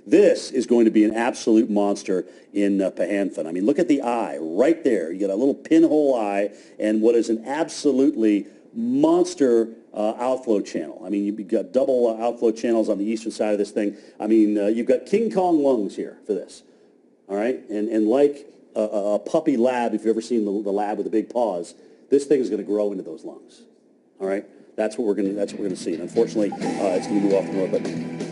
This is going to be an absolute monster in Pahanthan. I mean, look at the eye right there. You got a little pinhole eye and what is an absolutely monster outflow channel. I mean, you've got double outflow channels on the eastern side of this thing. I mean, you've got King Kong lungs here for this. All right, and like a puppy lab, if you've ever seen the lab with the big paws, this thing is going to grow into those lungs. All right, that's what we're going to see. And unfortunately, it's going to move off the road, but.